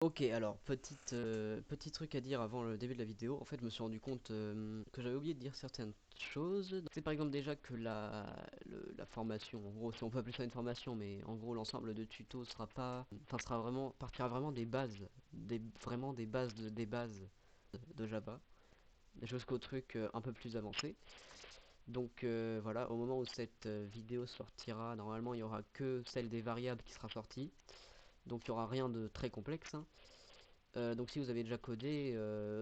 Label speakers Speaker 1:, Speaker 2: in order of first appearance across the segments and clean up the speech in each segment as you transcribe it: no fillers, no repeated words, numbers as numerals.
Speaker 1: Ok, alors petit truc à dire avant le début de la vidéo. En fait, je me suis rendu compte que j'avais oublié de dire certaines choses. C'est par exemple déjà que la formation, en gros, si on peut appeler ça une formation, mais en gros l'ensemble de tutos sera pas, enfin sera vraiment partira vraiment des bases, vraiment des bases de Java, jusqu'au truc un peu plus avancé. Donc voilà, au moment où cette vidéo sortira, normalement il y aura que celle des variables qui sera sortie. Donc il y aura rien de très complexe, hein. Donc si vous avez déjà codé,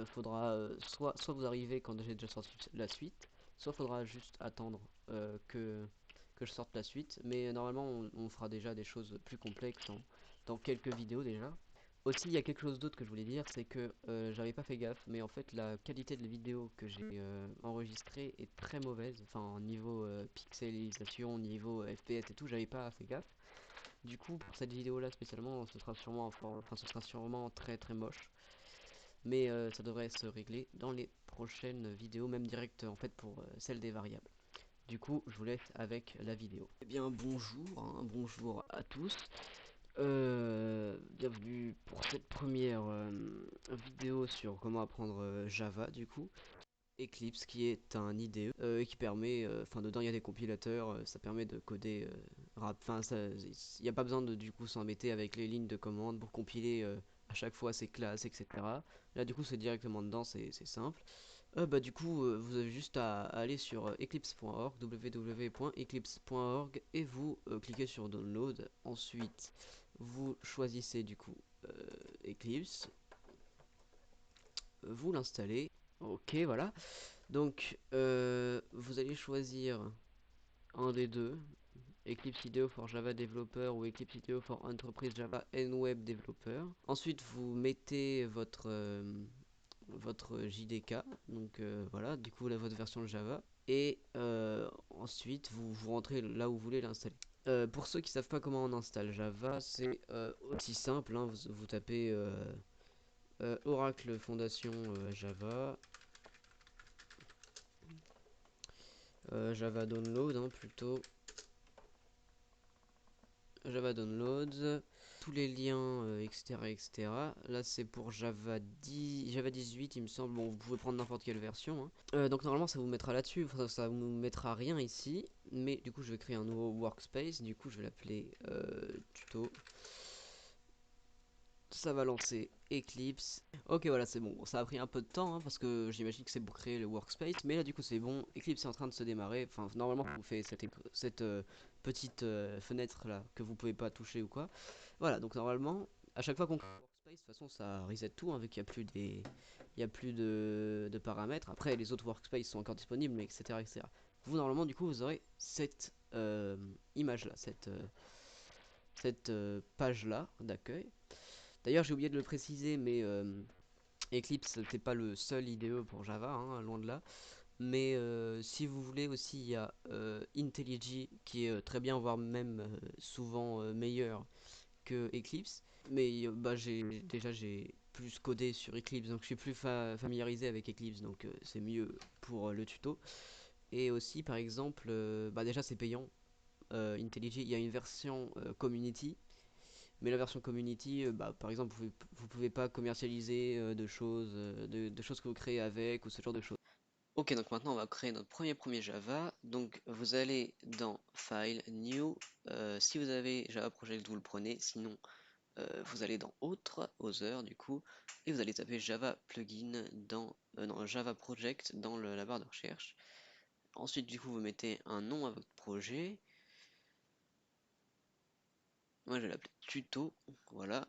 Speaker 1: faudra soit vous arrivez quand j'ai déjà sorti la suite, soit faudra juste attendre que je sorte la suite. Mais normalement on fera déjà des choses plus complexes dans quelques vidéos déjà. Aussi il y a quelque chose d'autre que je voulais dire, c'est que j'avais pas fait gaffe, mais en fait la qualité de la vidéo que j'ai enregistrée est très mauvaise. Enfin niveau pixelisation, niveau FPS et tout, j'avais pas fait gaffe. Du coup, pour cette vidéo là spécialement, ce sera sûrement très très moche. Mais ça devrait se régler dans les prochaines vidéos, même direct en fait pour celle des variables. Du coup, je vous laisse avec la vidéo. Eh bien, bonjour, hein, bonjour à tous. Bienvenue pour cette première vidéo sur comment apprendre Java du coup. Eclipse qui est un IDE et qui permet, enfin dedans il y a des compilateurs, ça permet de coder enfin il n'y a pas besoin de du coup s'embêter avec les lignes de commande pour compiler à chaque fois ses classes, etc. Là du coup c'est directement dedans, c'est simple. Bah du coup vous avez juste à aller sur eclipse.org, www.eclipse.org et vous cliquez sur download. Ensuite vous choisissez du coup Eclipse, vous l'installez. Ok, voilà. Donc, vous allez choisir un des deux, Eclipse IDEO for Java Developer ou Eclipse IDEO for Enterprise Java and Web Developer. Ensuite, vous mettez votre JDK, donc voilà, du coup, votre version de Java. Et ensuite, vous rentrez là où vous voulez l'installer. Pour ceux qui savent pas comment on installe Java, c'est aussi simple, hein, vous tapez Oracle Fondation Java. Java Download, hein, plutôt. Java Downloads, tous les liens, etc., etc. Là, c'est pour Java 10, Java 18, il me semble. Bon, vous pouvez prendre n'importe quelle version, hein. Donc normalement, ça vous mettra là-dessus. Enfin, ça vous mettra rien ici. Mais du coup, je vais créer un nouveau workspace. Du coup, je vais l'appeler tuto. Ça va lancer Eclipse. Ok, voilà, c'est bon. Bon, ça a pris un peu de temps, hein, parce que j'imagine que c'est pour créer le workspace. Mais là, du coup, c'est bon. Eclipse est en train de se démarrer. Enfin, normalement, vous faites cette petite fenêtre là que vous pouvez pas toucher ou quoi. Voilà, donc normalement, à chaque fois qu'on crée un workspace, de toute façon, ça reset tout, hein, vu qu'il n'y a plus il y a plus de paramètres. Après, les autres workspaces sont encore disponibles, mais etc., etc. Vous, normalement, du coup, vous aurez cette image là, cette page là d'accueil. D'ailleurs, j'ai oublié de le préciser, mais Eclipse n'était pas le seul IDE pour Java, hein, loin de là. Mais si vous voulez aussi, il y a IntelliJ qui est très bien, voire même souvent meilleur que Eclipse. Mais bah, j'ai plus codé sur Eclipse, donc je suis plus familiarisé avec Eclipse, donc c'est mieux pour le tuto. Et aussi, par exemple, bah déjà c'est payant. IntelliJ, il y a une version community. Mais la version community, bah, par exemple, vous pouvez pas commercialiser de choses que vous créez avec ou ce genre de choses. Ok, donc maintenant on va créer notre premier Java. Donc vous allez dans File, New. Si vous avez Java Project, vous le prenez. Sinon, vous allez dans Autre, Other du coup, et vous allez taper Java Plugin dans non, Java Project dans la barre de recherche. Ensuite, du coup, vous mettez un nom à votre projet. Moi, je vais l'appeler tuto. Voilà.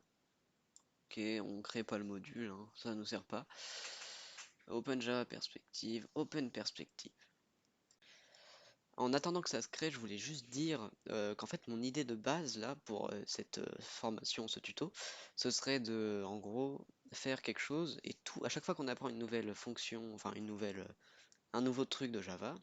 Speaker 1: Ok, on crée pas le module, hein, ça nous sert pas. Open Java Perspective, Open Perspective. En attendant que ça se crée, je voulais juste dire qu'en fait mon idée de base là pour cette formation, ce tuto, ce serait de, en gros, faire quelque chose et tout, à chaque fois qu'on apprend une nouvelle fonction, enfin un nouveau truc de Java,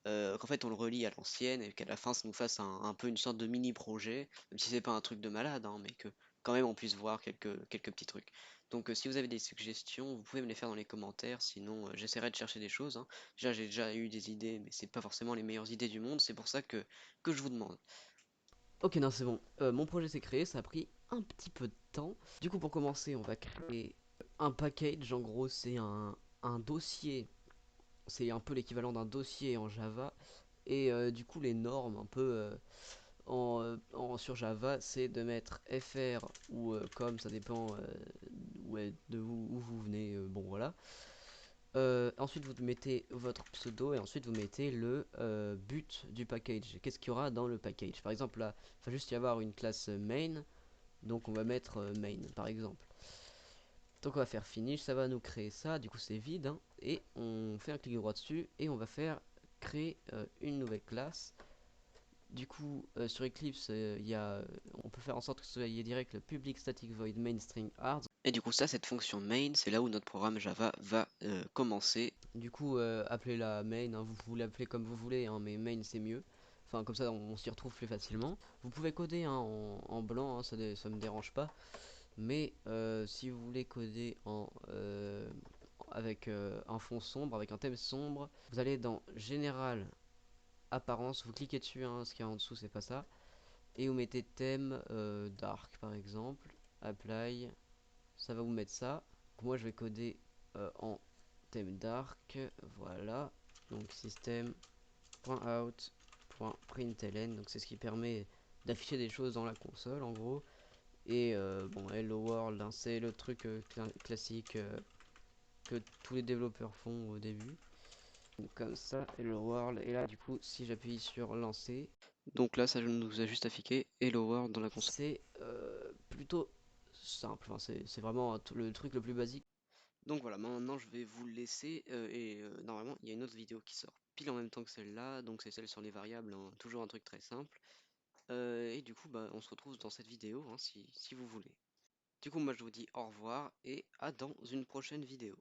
Speaker 1: qu'en fait on le relie à l'ancienne et qu'à la fin ça nous fasse un peu une sorte de mini projet, même si c'est pas un truc de malade, hein, mais que quand même on puisse voir quelques petits trucs. Donc si vous avez des suggestions, vous pouvez me les faire dans les commentaires, sinon j'essaierai de chercher des choses, hein. Déjà j'ai déjà eu des idées, mais c'est pas forcément les meilleures idées du monde, c'est pour ça que je vous demande. Ok, non, c'est bon. Mon projet s'est créé, ça a pris un petit peu de temps. Du coup, pour commencer, on va créer un package. En gros, c'est un dossier. C'est un peu l'équivalent d'un dossier en Java. Et du coup, les normes un peu sur Java, c'est de mettre fr ou comme, ça dépend de où vous venez. Bon, voilà. Ensuite, vous mettez votre pseudo et ensuite vous mettez le but du package. Qu'est-ce qu'il y aura dans le package? Par exemple, là, il va juste y avoir une classe main, donc on va mettre main par exemple. Donc on va faire finish, ça va nous créer ça, du coup c'est vide, hein, et on fait un clic droit dessus et on va faire créer une nouvelle classe. Du coup, sur Eclipse, on peut faire en sorte que ce soit direct le public static void main string hard. Et du coup, ça, cette fonction main, c'est là où notre programme Java va commencer. Du coup, appelez-la main, hein, vous pouvez l'appeler comme vous voulez, hein, mais main c'est mieux. Enfin, comme ça, on s'y retrouve plus facilement. Vous pouvez coder hein, en blanc, hein, ça me dérange pas. Mais si vous voulez coder avec un fond sombre, avec un thème sombre, vous allez dans Général, Apparence, vous cliquez dessus, hein, ce qu'il y a en dessous, c'est pas ça. Et vous mettez thème dark par exemple, apply, ça va vous mettre ça. Moi je vais coder en thème dark, voilà. Donc system.out.println, donc c'est ce qui permet d'afficher des choses dans la console en gros. Et bon, Hello World, hein, c'est le truc classique que tous les développeurs font au début. Donc, comme ça, Hello World. Et là, du coup, si j'appuie sur lancer, donc là, ça nous a juste affiché Hello World dans la console. C'est plutôt simple, enfin, c'est vraiment le truc le plus basique. Donc voilà, maintenant je vais vous le laisser et normalement il y a une autre vidéo qui sort pile en même temps que celle-là, donc c'est celle sur les variables, hein, toujours un truc très simple. Et du coup, bah, on se retrouve dans cette vidéo hein, si vous voulez. Du coup, moi je vous dis au revoir et à dans une prochaine vidéo.